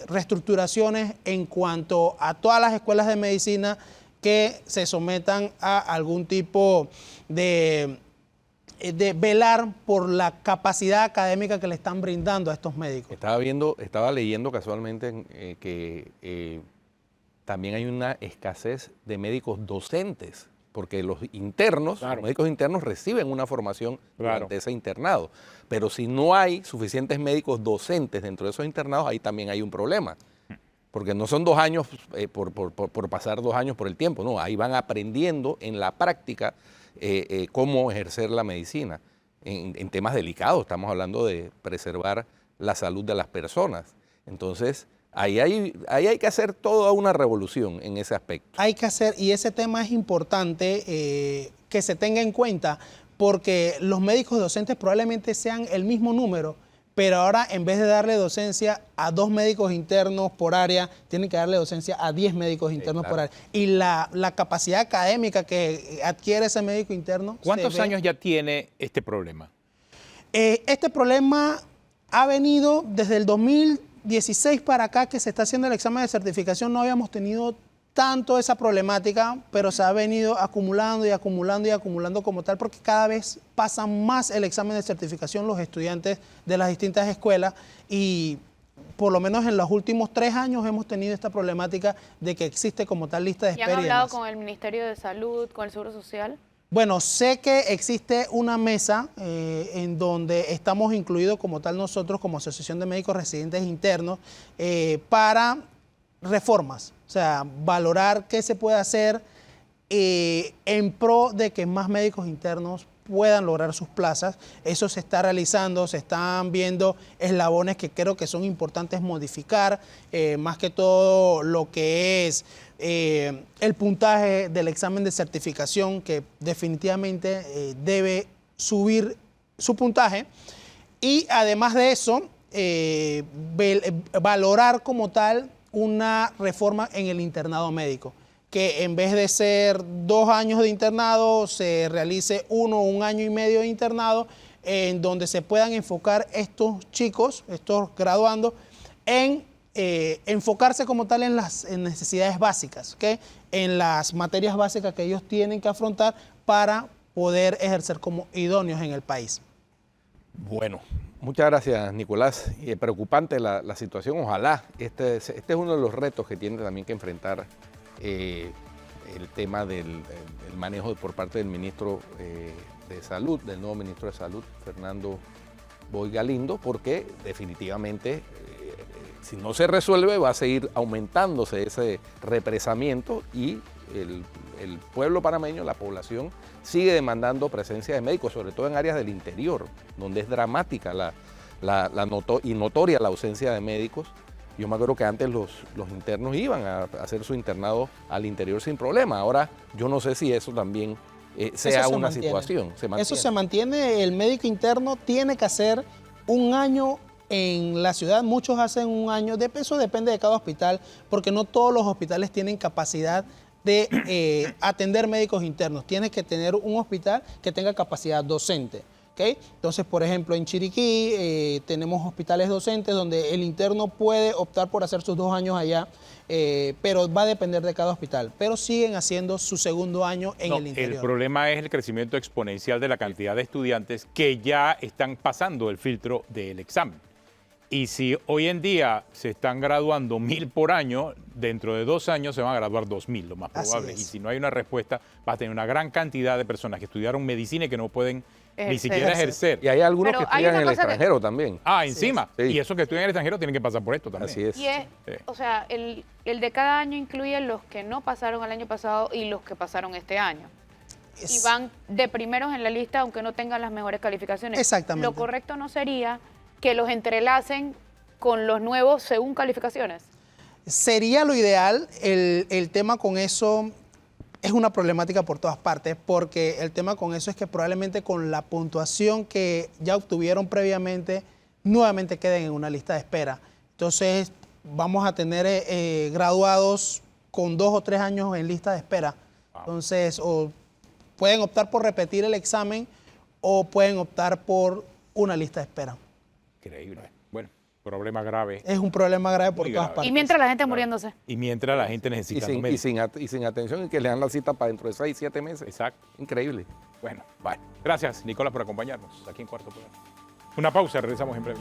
reestructuraciones en cuanto a todas las escuelas de medicina que se sometan a algún tipo de velar por la capacidad académica que le están brindando a estos médicos. Estaba leyendo casualmente que también hay una escasez de médicos docentes, porque los internos, los médicos internos reciben una formación durante ese internado, pero si no hay suficientes médicos docentes dentro de esos internados, ahí también hay un problema, porque no son 2 años por pasar 2 años por el tiempo, no, ahí van aprendiendo en la práctica cómo ejercer la medicina en temas delicados. Estamos hablando de preservar la salud de las personas. Entonces, ahí hay que hacer toda una revolución en ese aspecto. Hay que hacer, y ese tema es importante que se tenga en cuenta, porque los médicos docentes probablemente sean el mismo número, pero ahora en vez de darle docencia a 2 médicos internos por área, tienen que darle docencia a 10 médicos internos por área. Y la capacidad académica que adquiere ese médico interno... ¿Cuántos años ya tiene este problema? Este problema ha venido desde el 2016 para acá, que se está haciendo el examen de certificación. No habíamos tenido tanto esa problemática, pero se ha venido acumulando y acumulando y acumulando como tal, porque cada vez pasan más el examen de certificación los estudiantes de las distintas escuelas, y por lo menos en los últimos 3 años hemos tenido esta problemática de que existe como tal lista de espera. ¿Y han hablado con el Ministerio de Salud, con el Seguro Social? Bueno, sé que existe una mesa en donde estamos incluidos como tal nosotros como Asociación de Médicos Residentes Internos para reformas, o sea, valorar qué se puede hacer en pro de que más médicos internos puedan lograr sus plazas. Eso se está realizando, se están viendo eslabones que creo que son importantes modificar, más que todo lo que es el puntaje del examen de certificación, que definitivamente debe subir su puntaje, y además de eso, valorar como tal una reforma en el internado médico, que en vez de ser 2 años de internado, se realice 1 año y medio de internado, en donde se puedan enfocar estos chicos, estos graduandos, en enfocarse como tal en las necesidades básicas, ¿okay? En las materias básicas que ellos tienen que afrontar para poder ejercer como idóneos en el país. Bueno, muchas gracias, Nicolás. Preocupante la situación. Ojalá, este es uno de los retos que tiene también que enfrentar el tema del manejo por parte del ministro de Salud, del nuevo ministro de Salud, Fernando Boy Galindo, porque definitivamente si no se resuelve va a seguir aumentándose ese represamiento y el pueblo panameño, la población, sigue demandando presencia de médicos, sobre todo en áreas del interior, donde es dramática y notoria la ausencia de médicos. Yo me acuerdo que antes los internos iban a hacer su internado al interior sin problema. Ahora yo no sé si eso también sea Eso se una mantiene. situación. Eso se mantiene. El médico interno tiene que hacer un año en la ciudad. Muchos hacen un año. Eso depende de cada hospital, porque no todos los hospitales tienen capacidad de atender médicos internos. Tienes que tener un hospital que tenga capacidad docente. ¿Okay? Entonces, por ejemplo, en Chiriquí tenemos hospitales docentes donde el interno puede optar por hacer sus 2 años allá, pero va a depender de cada hospital. Pero siguen haciendo su segundo año en el interior. El problema es el crecimiento exponencial de la cantidad de estudiantes que ya están pasando el filtro del examen. Y si hoy en día se están graduando 1,000 por año, dentro de 2 años se van a graduar 2,000, lo más Así probable. es. Y si no hay una respuesta, va a tener una gran cantidad de personas que estudiaron medicina y que no pueden ni Ejercer. siquiera ejercer. Y hay algunos Pero que hay estudian en una el cosa que- extranjero también. Ah, encima. Sí. Y esos que estudian en el extranjero tienen que pasar por esto también. Así es. Y es, Sí. o sea, el de cada año incluye los que no pasaron el año pasado y los que pasaron este año. Y van de primeros en la lista aunque no tengan las mejores calificaciones. Exactamente. Lo correcto no sería que los entrelacen con los nuevos según calificaciones. Sería lo ideal. El tema con eso es una problemática por todas partes, porque el tema con eso es que probablemente con la puntuación que ya obtuvieron previamente, nuevamente queden en una lista de espera. Entonces, vamos a tener graduados con 2 o 3 años en lista de espera. Entonces, o pueden optar por repetir el examen o pueden optar por una lista de espera. Increíble. Bueno, problema grave. Es un problema grave por Muy todas grave. partes. Y mientras la gente muriéndose. Y mientras la gente Y necesita sin, médicos. y sin atención y que le dan la cita para dentro de 6, 7 meses. Exacto. Increíble. Bueno, vale. Gracias, Nicolás, por acompañarnos aquí en Cuarto Poder. Una pausa, regresamos en breve.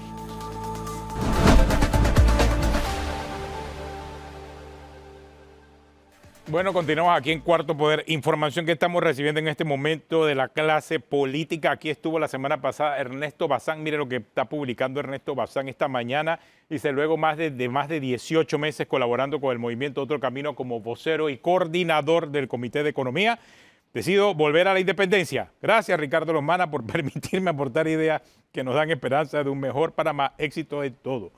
Bueno, continuamos aquí en Cuarto Poder. Información que estamos recibiendo en este momento de la clase política. Aquí estuvo la semana pasada Ernesto Bazán. Mire lo que está publicando Ernesto Bazán esta mañana. Dice, luego más de 18 meses colaborando con el movimiento Otro Camino como vocero y coordinador del Comité de Economía, decido volver a la independencia. Gracias, Ricardo Lomana, por permitirme aportar ideas que nos dan esperanza de un mejor Panamá. Éxito en todo.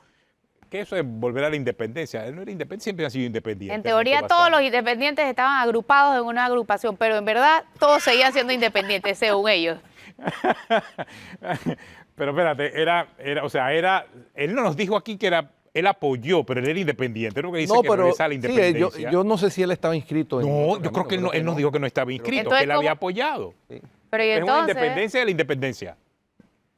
¿Qué eso es volver a la independencia? Él no era independiente, siempre ha sido independiente. En teoría Ernesto todos Bazán. los independientes estaban agrupados en una agrupación, pero en verdad todos seguían siendo independientes según ellos. Pero espérate, él no nos dijo aquí que él apoyó, pero él era independiente, ¿no? Que dice que regresa a la independencia. yo no sé si él estaba inscrito en No, Otro yo creo que Camino, él nos dijo que no estaba inscrito, Entonces, que él había ¿cómo? apoyado. Pero y Es una entonces, independencia de la independencia.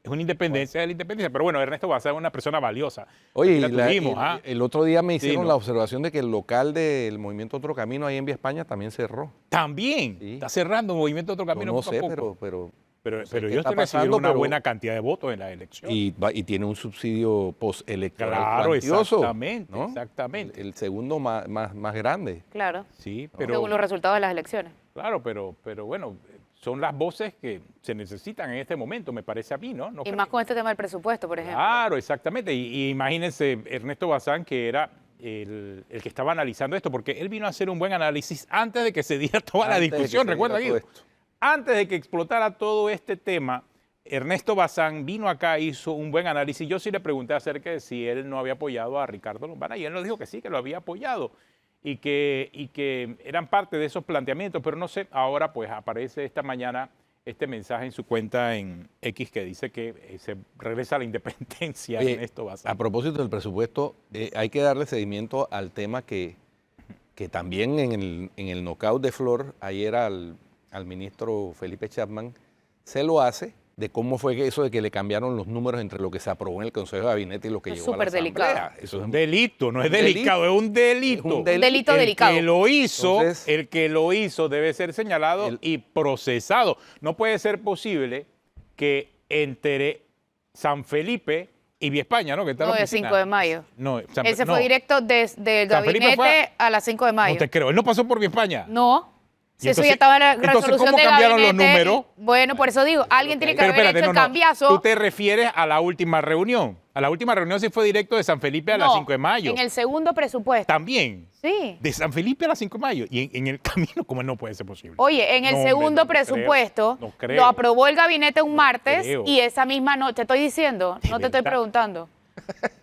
Es una independencia de la independencia. Pero bueno, Ernesto Bazán es una persona valiosa. Oye, Aquí la tuvimos, ¿ah? el otro día me hicieron Sí, ¿no? la observación de que el local del Movimiento Otro Camino ahí en Vía España también cerró. También Sí. está cerrando Movimiento Otro Yo Camino no poco a sé, poco. pero Pero sé qué ellos está recibieron pasando, una pero- buena cantidad de votos en la elección. y tiene un subsidio postelectoral Claro, cuantioso, exactamente, ¿no? exactamente. El segundo más grande. claro, Sí, pero... según los resultados de las elecciones. Claro, pero bueno, son las voces que se necesitan en este momento, me parece a mí, ¿no? ¿No Y creen? más con este tema del presupuesto, por ejemplo. Claro, exactamente. Y imagínense, Ernesto Bazán, que era el que estaba analizando esto, porque él vino a hacer un buen análisis antes de que se diera toda la Antes de que discusión, se recuerda, diera Guido. todo esto. Antes de que explotara todo este tema, Ernesto Bazán vino acá, hizo un buen análisis. Yo sí le pregunté acerca de si él no había apoyado a Ricardo Lombana, y él nos dijo que sí, que lo había apoyado. Y que eran parte de esos planteamientos, pero no sé, ahora pues aparece esta mañana este mensaje en su cuenta en X que dice que se regresa a la independencia Oye, Ernesto Bazán. a propósito del presupuesto, hay que darle seguimiento al tema que también en el knockout de Flor, ayer al ministro Felipe Chapman, se lo hace de cómo fue que eso de que le cambiaron los números entre lo que se aprobó en el Consejo de Gabinete y lo que Es llegó a la súper delicado. Asamblea. Eso es un delito, no es un delito. delicado, es un delito. Es un Un delito delicado. El que lo hizo debe ser señalado y procesado. No puede ser posible que entre San Felipe y Vía España, ¿no? Que está en No, la el oficina. 5 de mayo. No, Él se no, fue directo desde el San Felipe gabinete fue a las 5 de mayo. no te creo, él no pasó por Vía España. No, Si eso ya estaba en la entonces, resolución ¿cómo del cambiaron los gabinete, números? Bueno, por eso digo, alguien tiene que Pero haber espérate, hecho no, el no. cambiazo. Tú te refieres a la última reunión. A la última reunión sí fue directo de San Felipe a las No, 5 de mayo. en el segundo presupuesto. También. Sí. De San Felipe a las 5 de mayo. Y en el camino, ¿cómo no puede ser posible? Oye, en el No, hombre, segundo no creo, presupuesto no creo. lo aprobó el gabinete un martes creo. y esa misma noche, te estoy diciendo, no te estoy verdad? preguntando.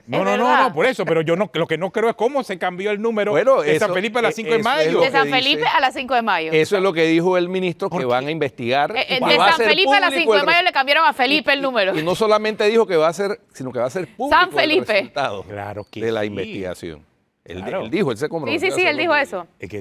No, Es no, no, verdad. no, por eso, pero yo no, lo que no creo es cómo se cambió el número Bueno, de San eso- Felipe a las 5 de eso es mayo. lo De que San dice- Felipe a las 5 de mayo. Eso es lo que dijo el ministro, que van a investigar. y De va a San ser Felipe a las público 5 de el mayo le cambiaron a Felipe el número. Y no solamente dijo que va a ser, sino que va a ser público San Felipe. el resultado Claro que de la sí. investigación. Él, Claro. él dijo, él se comprometió. Sí, a él hacerlo dijo público. eso. Es que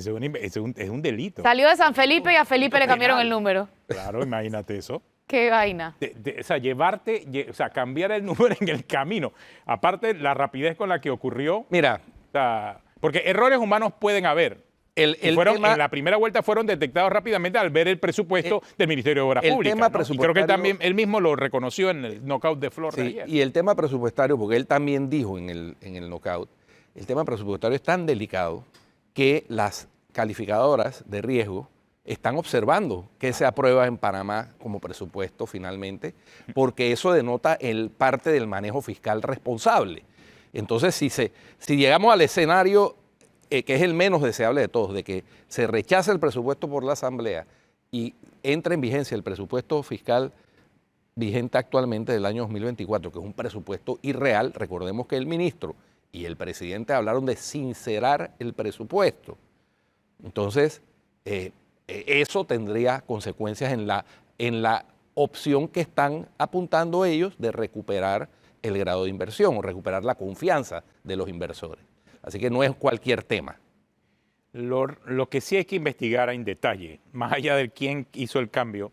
es un delito. Salió de San Felipe y a Felipe le cambiaron el número. Claro, imagínate eso. Qué vaina. O sea, o sea, cambiar el número en el camino. Aparte, la rapidez con la que ocurrió. Mira, O sea, porque errores humanos pueden haber. el Y fueron, tema, en la primera vuelta fueron detectados rápidamente al ver el presupuesto del Ministerio de Obras el Públicas. tema ¿no? Y creo que presupuestario- también él mismo lo reconoció en el knockout de Flor de sí, ayer. y el tema presupuestario, porque él también dijo en el knockout, el tema presupuestario es tan delicado que las calificadoras de riesgo están observando qué se aprueba en Panamá como presupuesto finalmente, porque eso denota el parte del manejo fiscal responsable. Entonces, si llegamos al escenario que es el menos deseable de todos, de que se rechace el presupuesto por la Asamblea y entre en vigencia el presupuesto fiscal vigente actualmente del año 2024, que es un presupuesto irreal, recordemos que el ministro y el presidente hablaron de sincerar el presupuesto. Entonces, eso tendría consecuencias en la opción que están apuntando ellos de recuperar el grado de inversión o recuperar la confianza de los inversores. Así que no es cualquier tema. Lo que sí hay que investigar en detalle, más allá de quién hizo el cambio,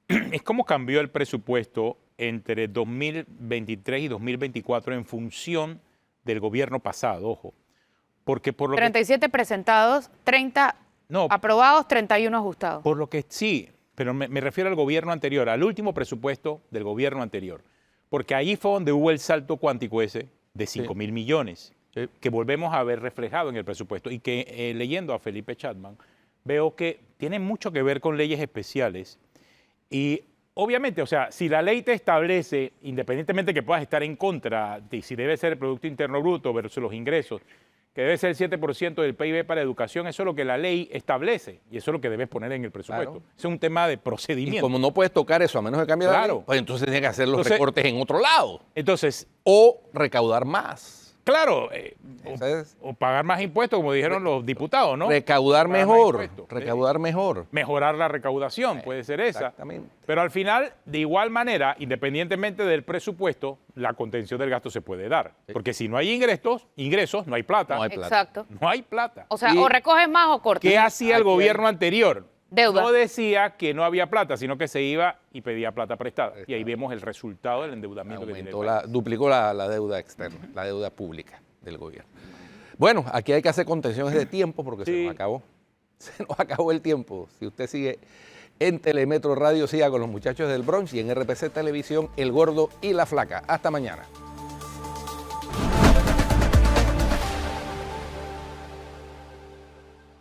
es cómo cambió el presupuesto entre 2023 y 2024 en función del gobierno pasado, ojo. Porque por lo 37 presentados, 30 No. aprobados, 31 ajustados. Por lo que sí, pero me refiero al gobierno anterior, al último presupuesto del gobierno anterior. Porque ahí fue donde hubo el salto cuántico ese de 5.000 millones, Sí. que volvemos a ver reflejado en el presupuesto. Y que leyendo a Felipe Chatman, veo que tiene mucho que ver con leyes especiales. Y obviamente, o sea, si la ley te establece, independientemente que puedas estar en contra de si debe ser el Producto Interno Bruto versus los ingresos, que debe ser el 7% del PIB para educación, eso es lo que la ley establece y eso es lo que debes poner en el presupuesto. Claro. Es un tema de Y procedimiento. como no puedes tocar eso a menos de cambiar la Claro. ley, pues entonces tienes que hacer los Entonces- recortes en otro lado Entonces, o recaudar más. claro, Esa es- o pagar más impuestos, como dijeron los diputados, ¿no? Recaudar Pagar más mejor, impuestos. recaudar mejor. Mejorar la recaudación, puede ser esa. Exactamente. Pero al final, de igual manera, independientemente del presupuesto, la contención del gasto se puede dar. Porque si no hay ingresos, no hay plata. No hay plata. Exacto. No hay plata. O sea, Y- o recoges más o cortas. ¿Qué hacía el Aquí gobierno anterior? Deuda. No decía que no había plata, sino que se iba y pedía plata prestada. Y ahí vemos el resultado del endeudamiento que tiene el país. Duplicó la deuda externa, la deuda pública del gobierno. Bueno, aquí hay que hacer contenciones de tiempo porque se Sí. nos acabó. Se nos acabó el tiempo. Si usted sigue en Telemetro Radio, siga con los muchachos del Bronx y en RPC Televisión, El Gordo y la Flaca. Hasta mañana.